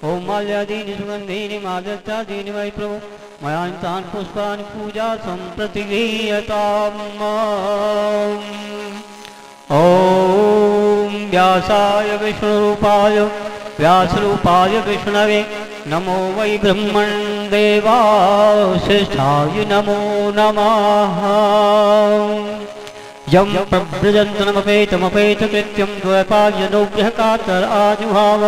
ओम माल्यादीनि सुगंधीनि मादत्यादीनि वै प्रभो मया तान् पुष्पाणि पूजा सम्प्रतिगीयताम्। ओम व्यासाय विष्णुरूपाय व्यासरूपाय विष्णवे नमो वै ब्रह्मण देवाशिष्ठाय नमो नमः। यं प्रव्रजन्तमपेतमपेतकृत्यं द्वैपायनोग्रह कातर आजुहाव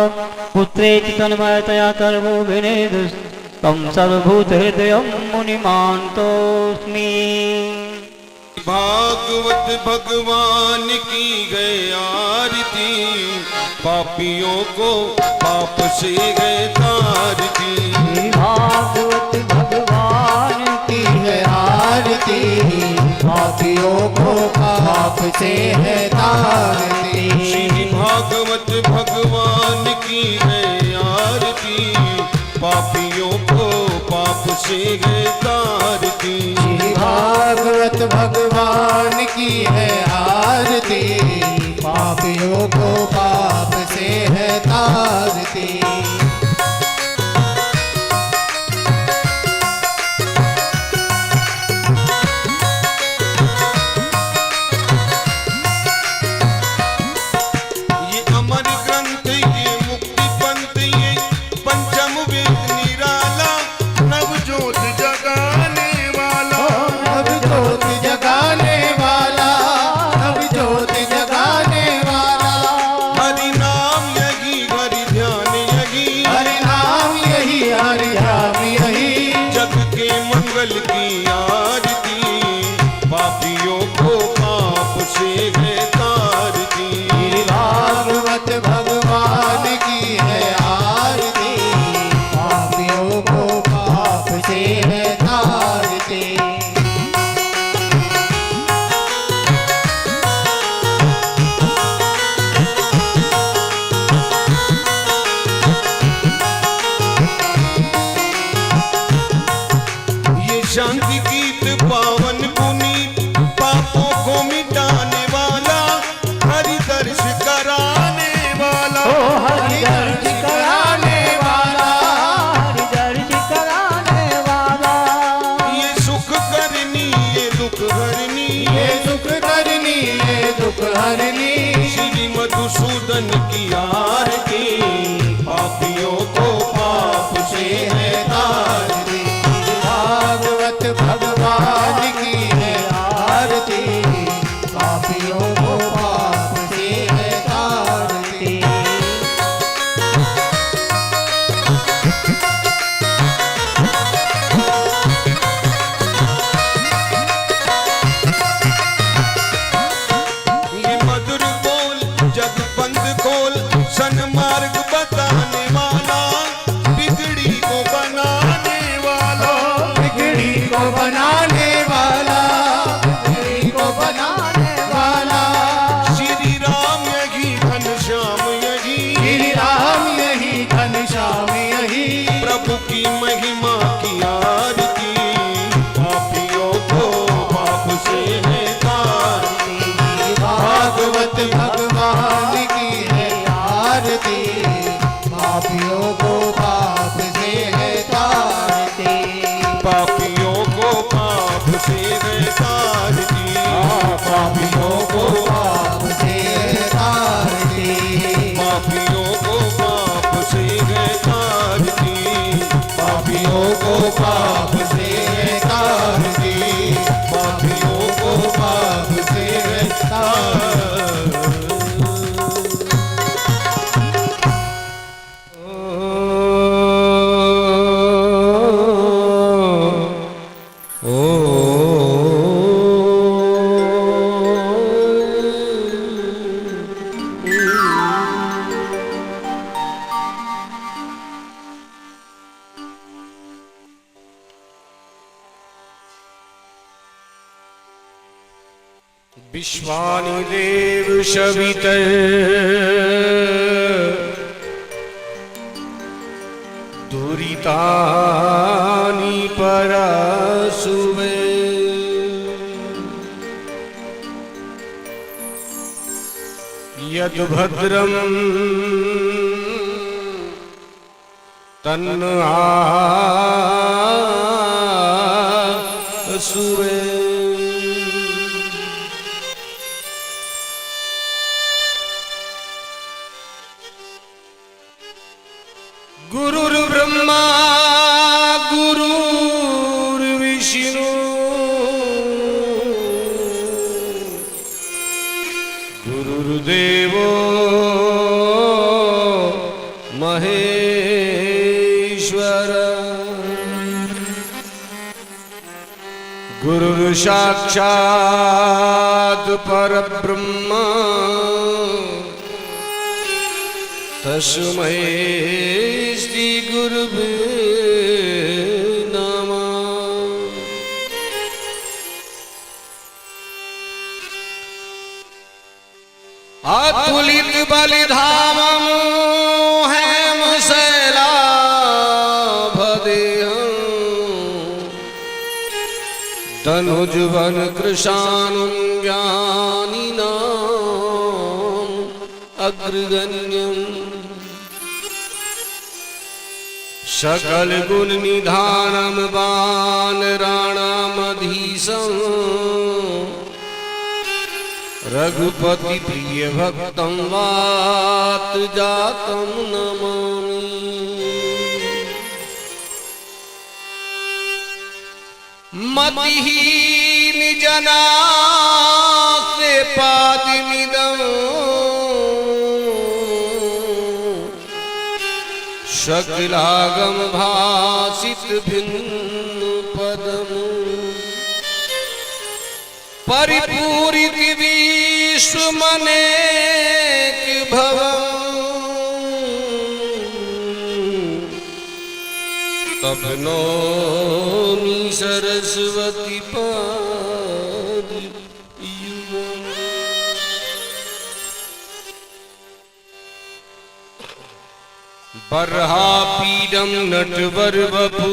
पुत्रेति तन्मयतया सर्वो विनेदुस्तं सर्वभूतहृदयं मुनिमान्तोऽस्मि। भागवत भगवान की गए आरती, पापियों को पाप से गए तारती। भागवत भगवान की है आरती, पापियों को पाप से है तारती। श्री भागवत भगवान की है आरती, पापियों को पाप से गए तारती। श्री भागवत भगवान की है आरती, पापियों को पाप से है तारती। शांति गीत पावन पुनीत, पापों को मिटाने वाला, हरि दर्श कराने वाला। हरि दर्श कराने वाला, हरि दर्श कराने वाला। ये सुख करनी ये दुख हरनी, ये सुख करनी ये दुख हरनी। श्री मधुसूदन की आरती, पापियों को पाप से है तारती। भागवत भगवान की है आरती, पापियों को पाप से है तारती। ये मधुर बोल जग बंद खोल, सन्मार्ग बताने वाला, बिगड़ी को बनाने वाला। बिगड़ी को बनाने वाला, बिगड़ी को बनाने वाला। श्री राम यही घनश्याम यही, श्री राम यही घनश्याम यही। प्रभु की महिमा की आरती, पापियों को पाप से है तारती। भागवत भगवान की है आरती, पापियों को पाप से है तारती। पापियों को पाप से है तारती, पापियों को पाप से है तारती। पापियों को पाप से है तारती, पापियों को पाप से है तारती। पापियों को पाप से है तारती। विश्वानि देव शवितः दुरितानि परशुवे। यद् भद्रं सुरे गुरुर्ब्रह्मा गुरुर्विष्णु गुरुर्देवो महेश्वर गुरुर्साक्षात् परब्रह्म तस्मै श्री गुरुवे नमः। अतुलित बलिधामं हेम शैलाभदेहं तनुजवन कृशानं ज्ञानिनाम् अग्रगण्यम् सकल गुण निधानम वानराणामधीशं रघुपति प्रिय भक्तं वात जातं नमामि। मतिहीन जनास्ते पादिमिदं सकलागम भासित भिन्न पदम परिपूरित विश्व मनेक भवम् तब नौमी सरस्वती पाद युगम्। बर्हापीडं नटवर वपु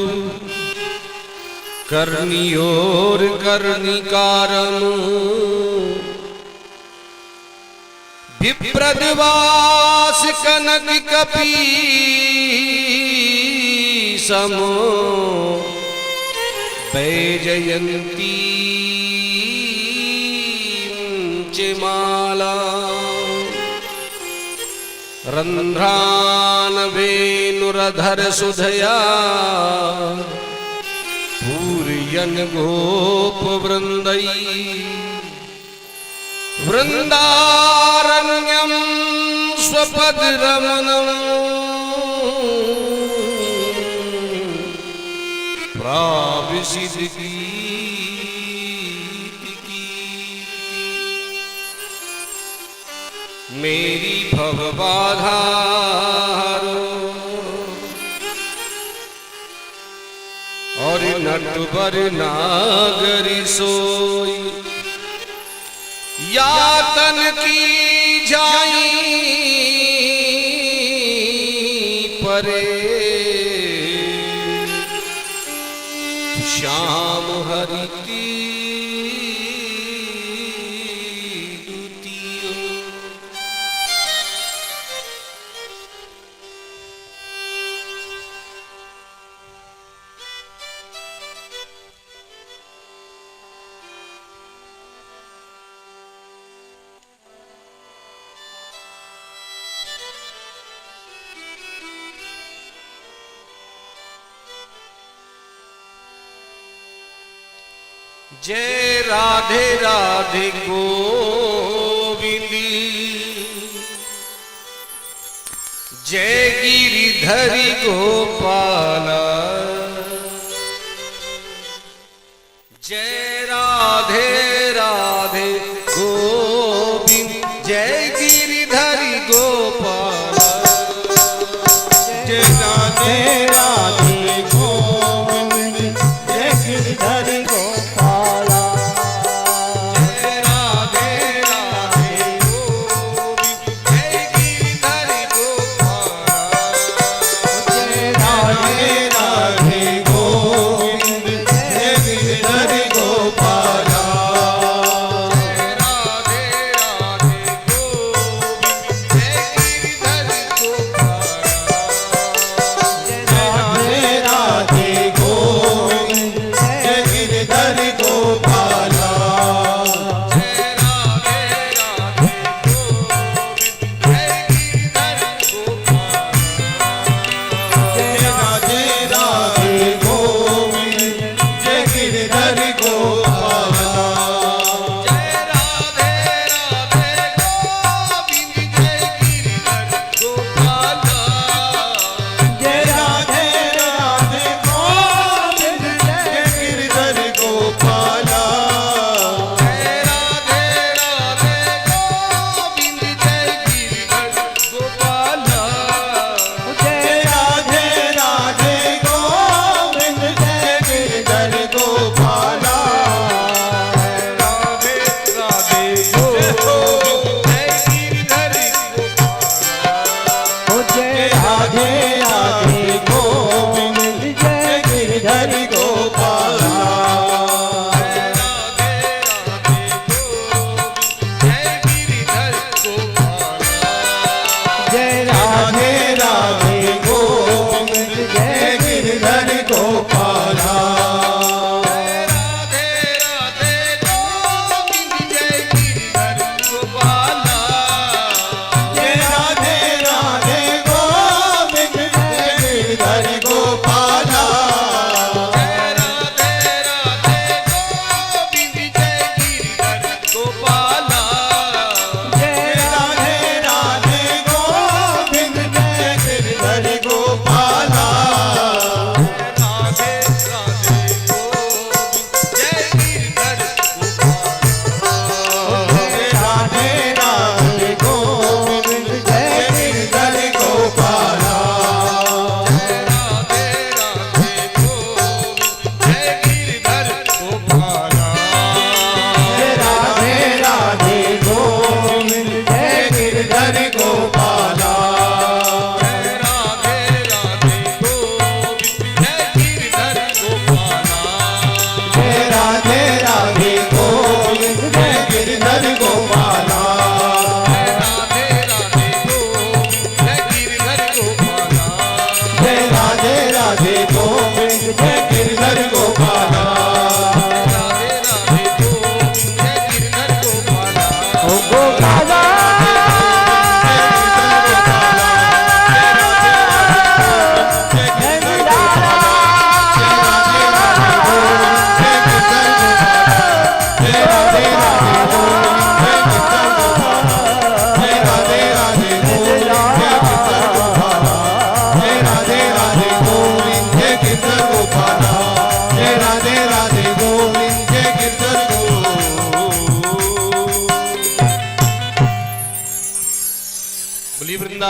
कर्णियोर कर्णिकारं विप्रद्वास कनक कपि समो वैजयन्ती च माला रंध्रान वेणुरधर सुधया पूरयन गोप वृंदई वृंदारण्यम स्वपद रमणम प्राविशिद की मेरी भवबाधा और नटवर नागरी सोई यातन की जाई परे श्याम हरि की जय राधे राधे गोविंदी जय गिरिधरी गोपाला जय राधे राधे गोविंद जय गिरिधरी गोपाला जय राधे राधे गोविंद जय गिरिधरी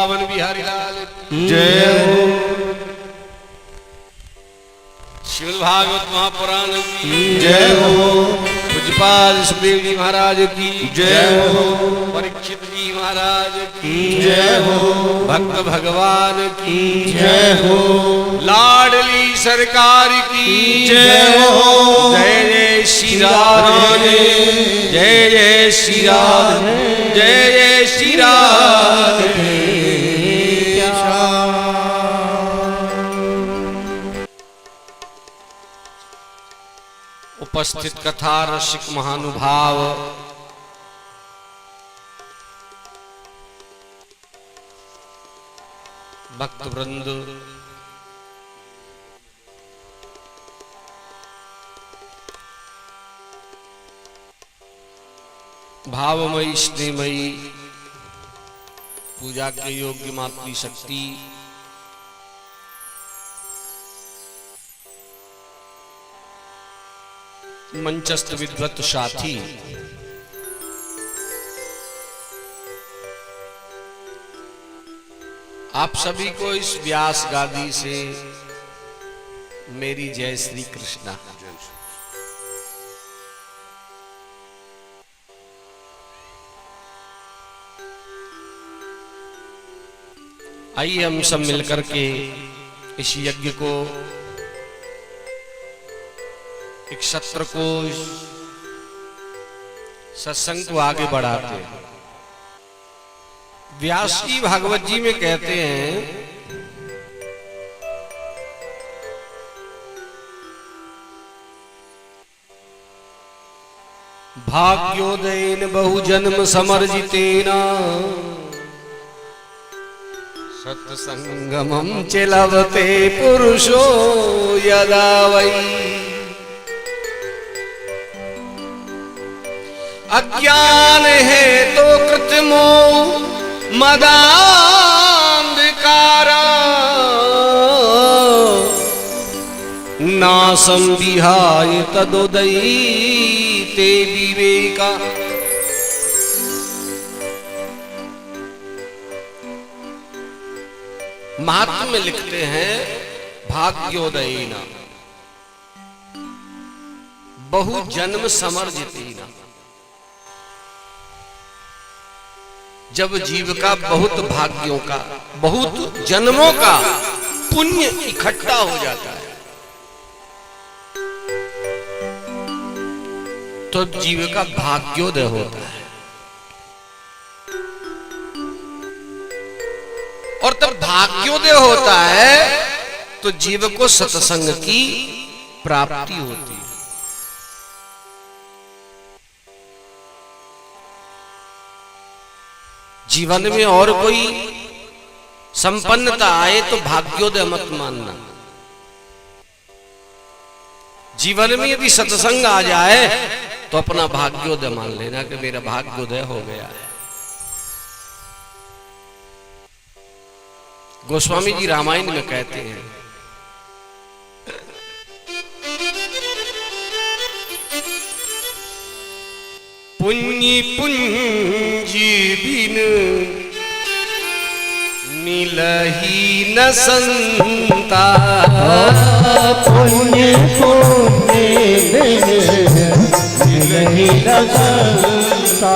वृंदावन बिहारी लाल जय हो। श्रीमद् भागवत महापुराण की जय हो। पूज्यपाद सुखदेव जी महाराज की जय हो। परीक्षित जी महाराज की जय हो। भक्त भगवान की जय हो। लाडली सरकार की जय हो। जय जय श्री राधे जय जय श्री राधे जय जय श्री राधे। उपस्थित कथा रसिक महानुभाव भक्त वृंद, भावमयी स्नेहमयी पूजा के योग्य मातृशक्ति, मंचस्थ विद्वत साथी, आप सभी को इस व्यास गादी से मेरी जय श्री कृष्णा। आइए हम सब मिलकर के इस यज्ञ को, एक सत्र को, सत्संग को आगे बढ़ाते हैं। व्यास जी भागवत जी में कहते हैं, भाग्योदयेन बहुजन्म समर्जितेन सत्संगमं च लभते पुरुषो यदा वै अज्ञान है तो कृत्रिमो मदांधकारा नासं विहाय तदोदयीते विवेका। महात्मा में लिखते हैं, भाग्योदयेन बहु जन्म समर्जितेन, जब जीव का बहुत भाग्यों का, बहुत जन्मों का पुण्य इकट्ठा हो जाता है तो जीव का भाग्योदय होता है, और तब भाग्योदय होता है तो जीव को सत्संग की प्राप्ति होती है। जीवन में और कोई संपन्नता आए तो भाग्योदय मत मानना। जीवन में यदि सत्संग आ जाए तो अपना भाग्योदय मान लेना कि मेरा भाग्योदय हो गया है। गोस्वामी जी रामायण में कहते हैं, पुण्य पुंजी बिन मिलही न संता, पुण्य पुण्य मिलही न संता,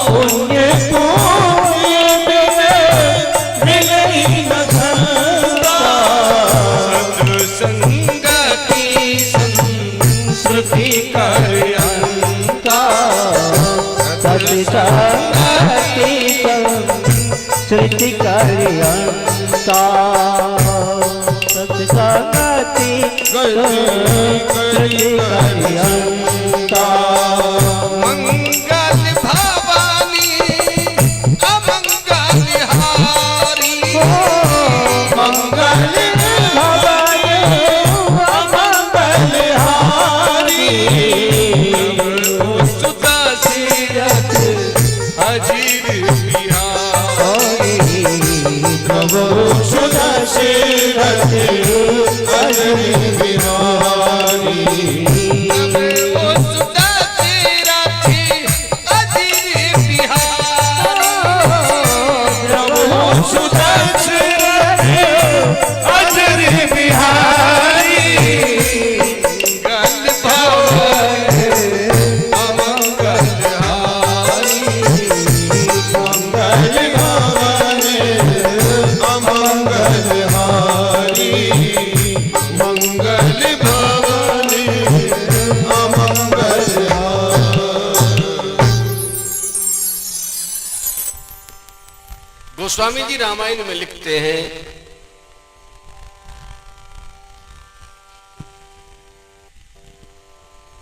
पुण्य पुण्य मिलही न संता, सृष्टि कर्यंता, सत्संगति सृष्टि कर्यंता, मंगल भवानी अमंगल हारी, मंगल भवानी अमंगल हारी, अजरी बिहारी वो सुधा तेरा थी अजरी बिहारी प्रभु सुदर्शन अजरी बिहारी गल भवन अमंगल हारी मंगल भवन अमंगल हारी मंगल भवन अमंगल हारी। गोस्वामी जी रामायण में लिखते हैं,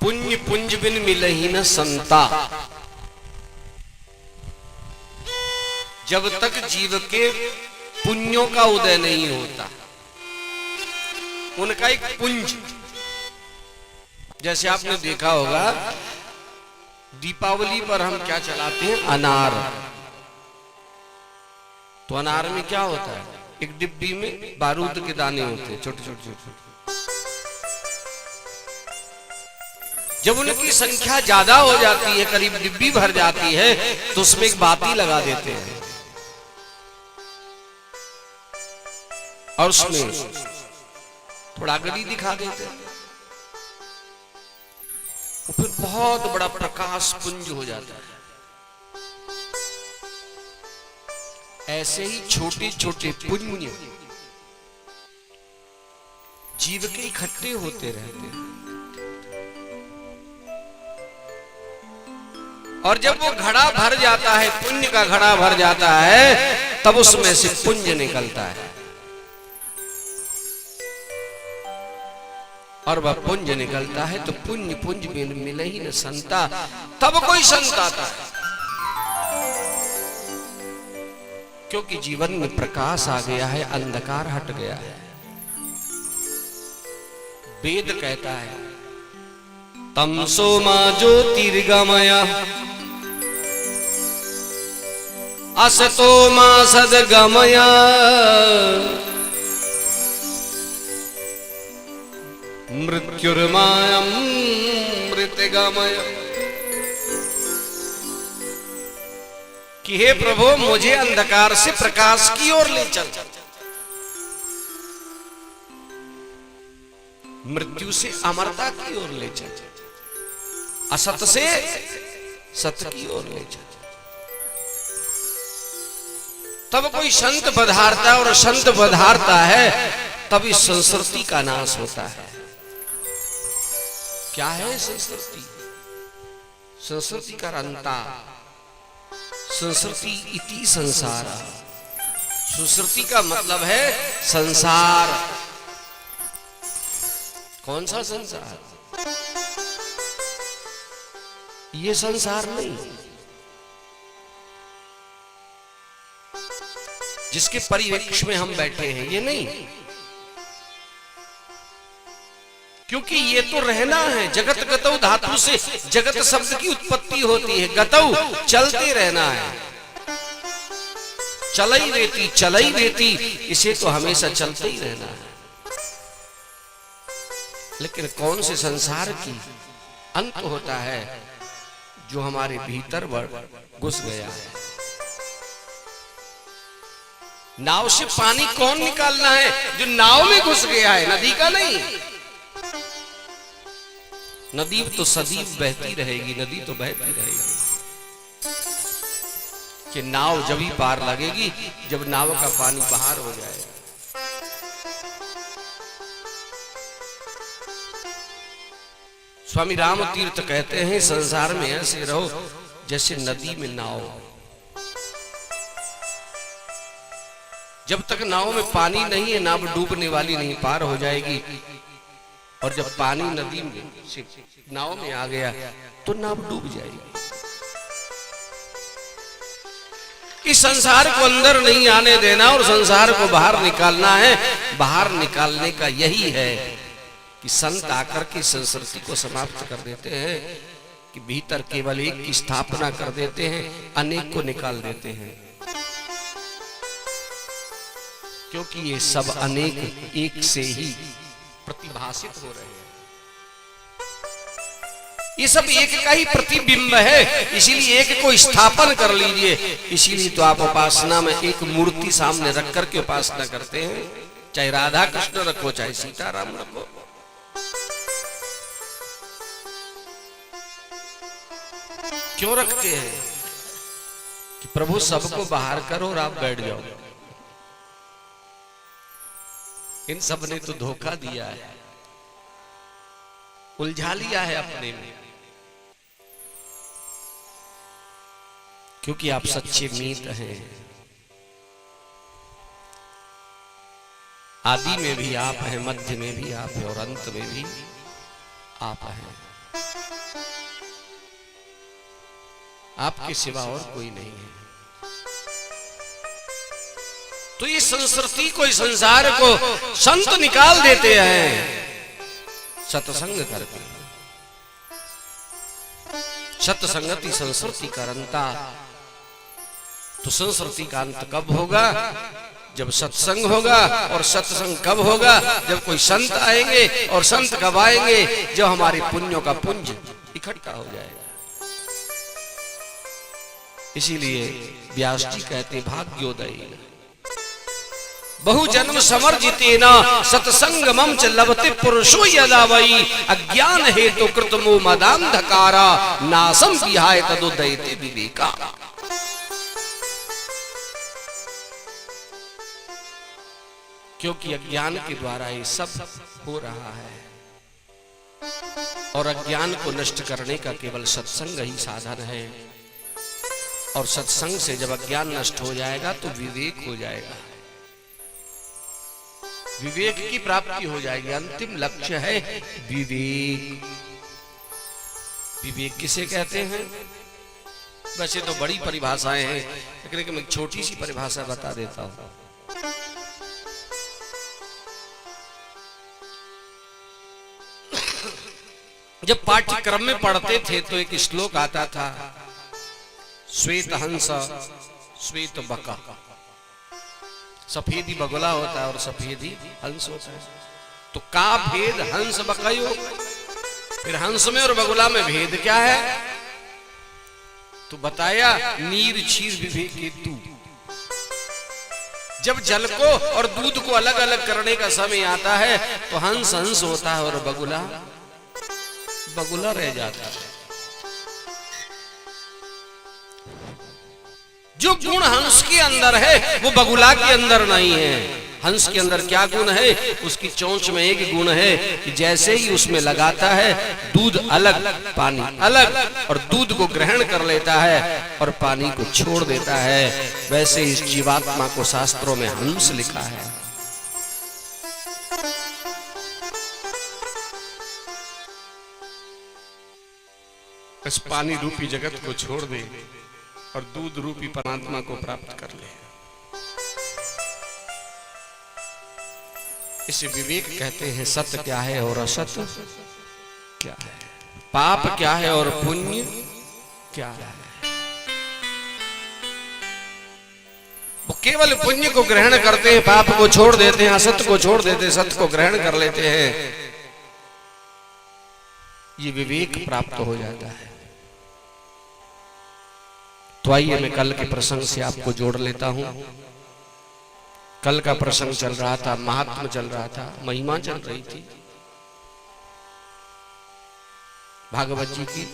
पुण्य पुंज बिन मिलही न संता। जब तक जीव के पुण्यों का उदय नहीं होता, उनका एक पुंज, जैसे आपने देखा होगा दीपावली पर हम क्या चलाते हैं, अनार। तो अनार में क्या होता है, एक डिब्बी में बारूद के दाने होते हैं, छोटे छोटे छोटे। जब उनकी संख्या ज्यादा हो जाती है, करीब डिब्बी भर जाती है, तो उसमें एक बाती लगा देते हैं और उसमें थोड़ा गली दिखा देते हैं, तो फिर बहुत बड़ा प्रकाश पुंज हो जाता है। ऐसे ही छोटे छोटे पुण्य जीव के इकट्ठे होते रहते हैं, और जब वो घड़ा भर जाता है, पुण्य का घड़ा भर जाता है, तब उसमें से पुंज निकलता है, और वह पुंज निकलता है तो पुण्य पुंज बिन मिले ही न संता। तब कोई संत आता है, क्योंकि जीवन में प्रकाश आ गया है, अंधकार हट गया है। वेद कहता है, तमसो मा ज्योतिर्गमय असतो मा सद्गमय मृत्युर्मायं मृतगमय। कि हे प्रभु, मुझे अंधकार से प्रकाश की ओर ले चल, मृत्यु से अमरता की ओर ले चल, असत से सत्य की ओर ले चल। तब कोई संत पधारता है, और संत पधारता है तब इस संस्कृति का नाश होता है। क्या है संस्कृति? संस्कृति का अंता, संस्कृति इति संसार। संस्कृति का मतलब है संसार। कौन सा संसार? ये संसार नहीं जिसके परिवेश में हम बैठे हैं, ये नहीं, क्योंकि ये तो रहना है। जगत गतौ धातु से जगत शब्द की उत्पत्ति होती है। गतौ चलते रहना है, चलई रहती, इसे तो हमेशा चलते ही रहना है। लेकिन कौन से संसार की अंत होता है? जो हमारे भीतर घुस गया है। नाव से पानी कौन निकालना है? जो नाव में घुस गया है, नदी का नहीं। नदी तो सदैव बहती रहेगी, नदी तो बहती रहेगी, कि नाव जब ही पार लगेगी जब नाव का पानी बाहर हो जाएगा। स्वामी राम तीर्थ कहते हैं, संसार में ऐसे रहो जैसे नदी में नाव। जब तक नाव में पानी नहीं है, नाव डूबने वाली नहीं, पार हो जाएगी। और जब पानी नदी में से नाव में आ गया तो नाव डूब जाएगी। इस संसार को अंदर नहीं आने देना और संसार को बाहर निकालना है। बाहर निकालने का यही है कि संत आकर के संस्कृति को समाप्त कर देते हैं, कि भीतर केवल एक की स्थापना कर देते हैं, अनेक को निकाल देते हैं। क्योंकि ये सब अनेक एक से ही प्रतिभासित हो रहे हैं। ये सब एक का ही प्रतिबिंब है, इसीलिए एक को स्थापन कर लीजिए। इसीलिए तो आप उपासना में एक मूर्ति सामने रख करके उपासना करते हैं, चाहे राधा कृष्ण रखो चाहे सीताराम रखो। क्यों रखते हैं? कि प्रभु सबको बाहर करो और आप बैठ जाओ। इन सब ने तो धोखा दिया है, उलझा लिया है अपने में, क्योंकि आप सच्चे मीत हैं। आदि में भी आप हैं, मध्य में भी आप हैं और अंत में भी आप हैं। आपके सिवा और कोई नहीं है। तो ये संस्कृति को, इस संसार को संत निकाल देते हैं सत्संग करके। सत्संगति संस्कृति का अंता। तो संस्कृति का अंत कब होगा? जब सत्संग होगा। और सत्संग कब होगा? जब कोई संत आएंगे। और संत कब आएंगे? जब हमारे पुण्यों का पुंज इकट्ठा हो जाएगा। इसीलिए व्यास जी कहते भाग्योदयी बहु जन्म समर्जितेन सत्संगमं च लभते पुरुषो यदा वै अज्ञान हेतु कृतमो मदांधकारा नासं विहाय तदुदयते विवेका। क्योंकि अज्ञान के द्वारा ये सब हो रहा है और अज्ञान को नष्ट करने का केवल सत्संग ही साधन है। और सत्संग से जब अज्ञान नष्ट हो जाएगा तो विवेक हो जाएगा, विवेक की प्राप्ति हो जाएगी। अंतिम लक्ष्य है विवेक। विवेक किसे कहते हैं? वैसे तो बड़ी परिभाषाएं हैं, लेकिन मैं छोटी सी परिभाषा बता देता हूं। जब पाठ्यक्रम में पढ़ते थे तो एक श्लोक आता था, श्वेत हंस श्वेत बका। सफेदी बगुला होता है और सफेदी हंस होता है। तो का भेद हंस बकायो? फिर हंस में और बगुला में भेद क्या है? तो बताया नीर क्षीर विवेक हेतु। जब जल को और दूध को अलग अलग करने का समय आता है तो हंस हंस होता है और बगुला बगुला रह जाता है। जो गुण हंस के अंदर है वो बगुला के अंदर नहीं है। हंस के अंदर क्या गुण है? उसकी चोंच में एक गुण है कि जैसे ही उसमें लगाता है दूध अलग पानी अलग, और दूध को ग्रहण कर लेता है और पानी को छोड़ देता है। वैसे इस जीवात्मा को शास्त्रों में हंस लिखा है। इस पानी रूपी जगत को छोड़ दे और दूध रूपी परमात्मा को प्राप्त कर ले। इसे विवेक कहते हैं। सत्य क्या है और असत्य क्या है, पाप क्या है और पुण्य क्या है। वो केवल पुण्य को ग्रहण करते हैं, पाप को छोड़ देते हैं, असत्य को छोड़ देते हैं, सत्य को ग्रहण कर लेते हैं। ये विवेक प्राप्त हो जाता है। तो आइए मैं कल के प्रसंग से आपको जोड़ लेता हूं। कल का प्रसंग चल रहा था, महात्म चल रहा था, महिमा चल रही थी भागवत जी की।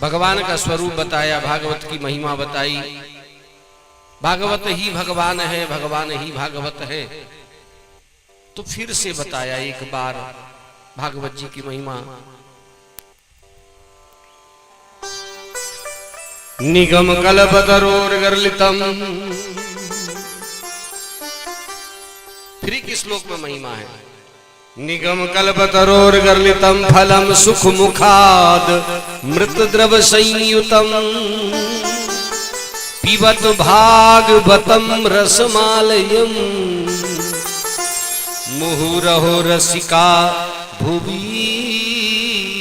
भगवान का स्वरूप बताया, भागवत की महिमा बताई। भागवत ही भगवान है, भगवान ही भागवत है। तो फिर से बताया एक बार भागवत जी की महिमा। निगम कल्पतरोर्गलितम, फिर किस श्लोक में महिमा है? निगम कल्पतरोर्गलितम फलम सुख मुखाद मृत द्रव संयुतम पिबत भागवतम रसमालयम मुहुरहो रसिका भुवि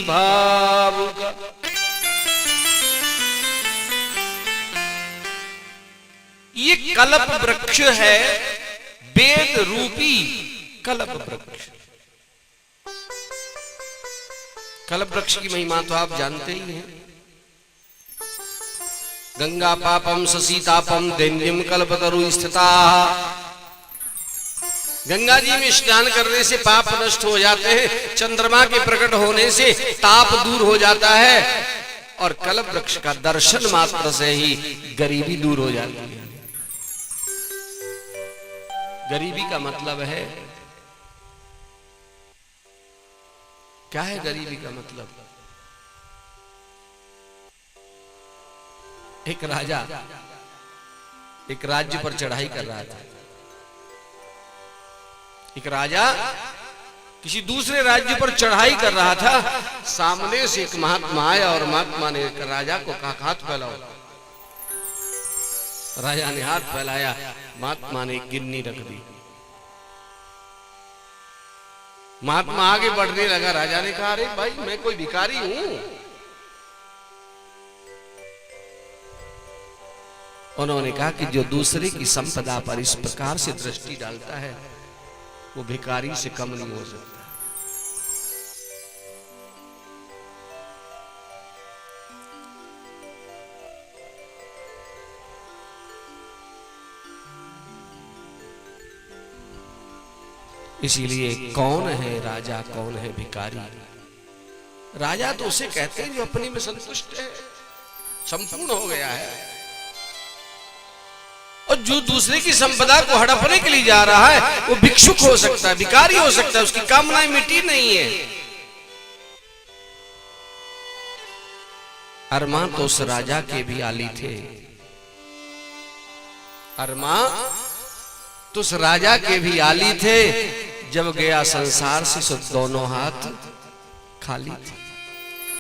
भावुका। ये कल्प वृक्ष है, वेद रूपी कल्प वृक्ष। कल्प वृक्ष की महिमा तो आप जानते ही हैं। गंगा पापम ससीतापम दैन्यम कल्पतरु स्थिता। गंगा जी में स्नान करने से पाप नष्ट हो जाते हैं, चंद्रमा के प्रकट होने से ताप दूर हो जाता है, और कल्प वृक्ष का दर्शन मात्र से ही गरीबी दूर हो जाती है। गरीबी का मतलब है क्या है? गरीबी का मतलब, एक राजा एक राज्य पर चढ़ाई कर रहा था। एक राजा किसी दूसरे राज्य पर चढ़ाई कर रहा था। सामने से एक महात्मा आया और महात्मा ने राजा को कहा, हाथ फैलाओ। राजा ने हाथ फैलाया, महात्मा ने एक गिन्नी रख दी। महात्मा आगे बढ़ने लगा। राजा ने कहा, अरे भाई मैं कोई भिखारी हूं। उन्होंने कहा कि जो दूसरे की संपदा पर इस प्रकार से दृष्टि डालता है वो भिखारी से कम नहीं हो सकता। इसीलिए कौन है राजा, कौन है भिखारी? राजा तो उसे कहते हैं जो अपने में संतुष्ट है, संपूर्ण हो गया है, और जो दूसरे की संपदा को हड़पने के लिए जा रहा है वो भिक्षुक हो सकता है, भिखारी हो सकता है, उसकी कामनाएं मिटी नहीं है। अरमा तो उस राजा के भी आली थे। अरमा तो उस राजा के भी आली थे। जब गया संसार से दोनों हाथ खाली थे।